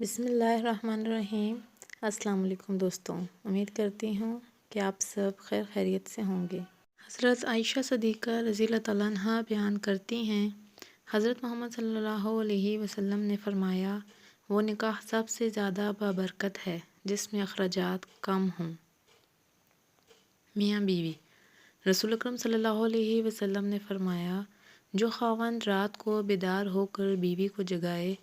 بسم اللہ الرحمن الرحیم۔ السلام علیکم دوستوں، امید کرتی ہوں کہ آپ سب خیر خیریت سے ہوں گے۔ حضرت عائشہ صدیقہ رضی اللہ تعالیٰ عنہ بیان کرتی ہیں، حضرت محمد صلی اللہ علیہ وسلم نے فرمایا، وہ نکاح سب سے زیادہ بابرکت ہے جس میں اخراجات کم ہوں۔ میاں بیوی۔ رسول اکرم صلی اللہ علیہ وسلم نے فرمایا، جو خاوند رات کو بیدار ہو کر بیوی کو جگائے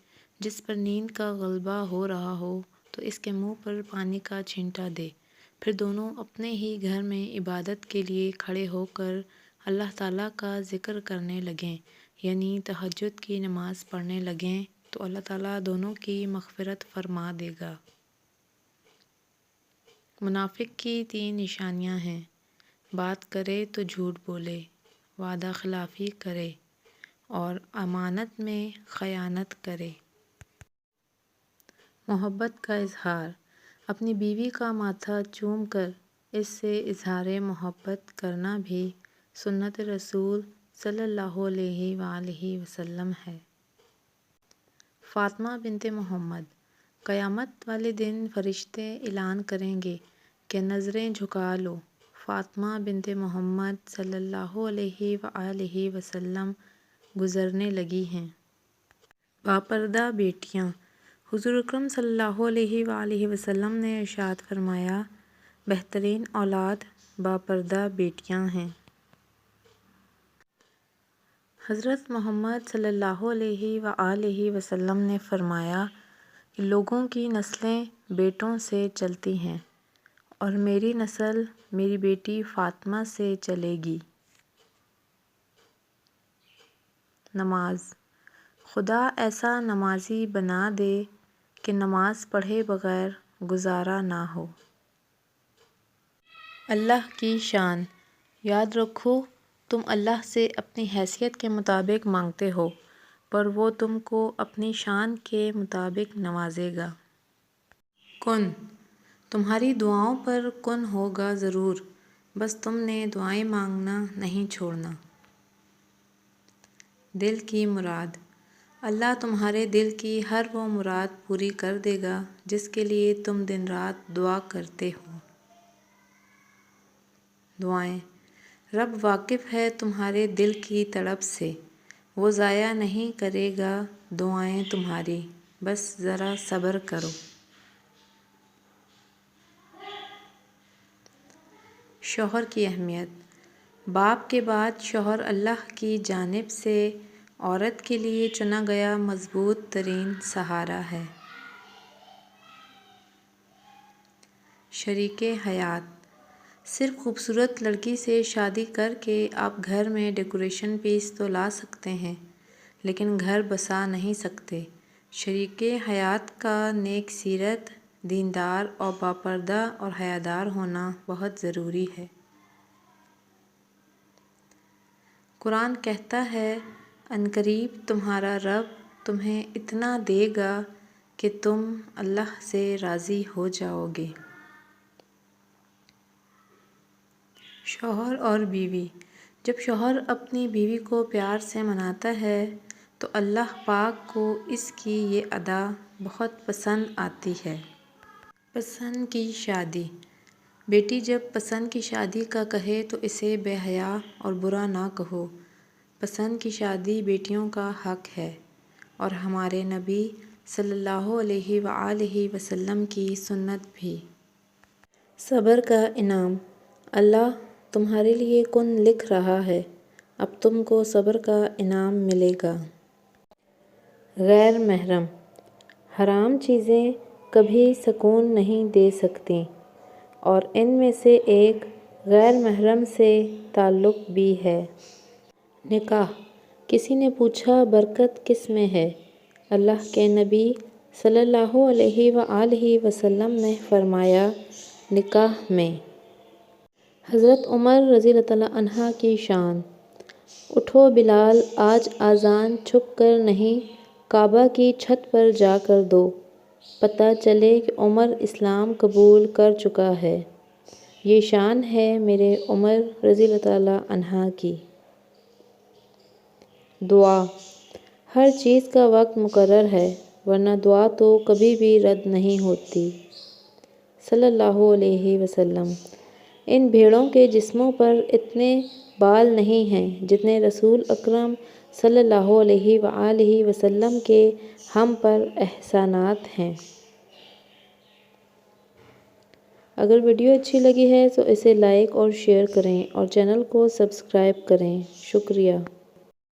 جس پر نیند کا غلبہ ہو رہا ہو تو اس کے منہ پر پانی کا چھینٹا دے، پھر دونوں اپنے ہی گھر میں عبادت کے لیے کھڑے ہو کر اللہ تعالیٰ کا ذکر کرنے لگیں، یعنی تہجد کی نماز پڑھنے لگیں، تو اللہ تعالیٰ دونوں کی مغفرت فرما دے گا۔ منافق کی 3 نشانیاں ہیں: بات کرے تو جھوٹ بولے، وعدہ خلافی کرے اور امانت میں خیانت کرے۔ محبت کا اظہار۔ اپنی بیوی کا ماتھا چوم کر اس سے اظہار محبت کرنا بھی سنت رسول صلی اللہ علیہ وآلہ وسلم ہے۔ فاطمہ بنت محمد۔ قیامت والے دن فرشتے اعلان کریں گے کہ نظریں جھکا لو، فاطمہ بنت محمد صلی اللہ علیہ وآلہ وسلم گزرنے لگی ہیں۔ باپردہ بیٹیاں۔ حضور اکرم صلی اللہ علیہ وآلہ وسلم نے ارشاد فرمایا، بہترین اولاد باپردہ بیٹیاں ہیں۔ حضرت محمد صلی اللہ علیہ وآلہ وسلم نے فرمایا کہ لوگوں کی نسلیں بیٹوں سے چلتی ہیں اور میری نسل میری بیٹی فاطمہ سے چلے گی۔ نماز۔ خدا ایسا نمازی بنا دے کہ نماز پڑھے بغیر گزارا نہ ہو۔ اللہ کی شان۔ یاد رکھو، تم اللہ سے اپنی حیثیت کے مطابق مانگتے ہو، پر وہ تم کو اپنی شان کے مطابق نوازے گا۔ کن۔ تمہاری دعاؤں پر کن ہوگا ضرور، بس تم نے دعائیں مانگنا نہیں چھوڑنا۔ دل کی مراد۔ اللہ تمہارے دل کی ہر وہ مراد پوری کر دے گا جس کے لیے تم دن رات دعا کرتے ہو۔ دعائیں۔ رب واقف ہے تمہارے دل کی تڑپ سے، وہ ضائع نہیں کرے گا دعائیں تمہاری، بس ذرا صبر کرو۔ شوہر کی اہمیت۔ باپ کے بعد شوہر اللہ کی جانب سے عورت کے لیے چنا گیا مضبوط ترین سہارا ہے۔ شریک حیات۔ صرف خوبصورت لڑکی سے شادی کر کے آپ گھر میں ڈیکوریشن پیس تو لا سکتے ہیں، لیکن گھر بسا نہیں سکتے۔ شریک حیات کا نیک سیرت، دیندار اور باپردہ اور حیادار ہونا بہت ضروری ہے۔ قرآن کہتا ہے، عنقریب تمہارا رب تمہیں اتنا دے گا کہ تم اللہ سے راضی ہو جاؤ گے۔ شوہر اور بیوی۔ جب شوہر اپنی بیوی کو پیار سے مناتا ہے تو اللہ پاک کو اس کی یہ ادا بہت پسند آتی ہے۔ پسند کی شادی۔ بیٹی جب پسند کی شادی کا کہے تو اسے بے حیا اور برا نہ کہو۔ پسند کی شادی بیٹیوں کا حق ہے اور ہمارے نبی صلی اللہ علیہ وآلہ وسلم کی سنت بھی۔ صبر کا انعام۔ اللہ تمہارے لیے کن لکھ رہا ہے، اب تم کو صبر کا انعام ملے گا۔ غیر محرم۔ حرام چیزیں کبھی سکون نہیں دے سکتیں اور ان میں سے ایک غیر محرم سے تعلق بھی ہے۔ نکاح۔ کسی نے پوچھا برکت کس میں ہے؟ اللہ کے نبی صلی اللہ علیہ وآلہ وسلم نے فرمایا، نکاح میں۔ حضرت عمر رضی اللہ تعالیٰ عنہ کی شان۔ اٹھو بلال، آج اذان چھپ کر نہیں، کعبہ کی چھت پر جا کر دو، پتہ چلے کہ عمر اسلام قبول کر چکا ہے۔ یہ شان ہے میرے عمر رضی اللہ تعالیٰ عنہ کی۔ دعا۔ ہر چیز کا وقت مقرر ہے، ورنہ دعا تو کبھی بھی رد نہیں ہوتی۔ صلی اللہ علیہ وسلم۔ ان بھیڑوں کے جسموں پر اتنے بال نہیں ہیں جتنے رسول اکرم صلی اللہ علیہ وآلہ وسلم کے ہم پر احسانات ہیں۔ اگر ویڈیو اچھی لگی ہے تو اسے لائک اور شیئر کریں اور چینل کو سبسکرائب کریں۔ شکریہ۔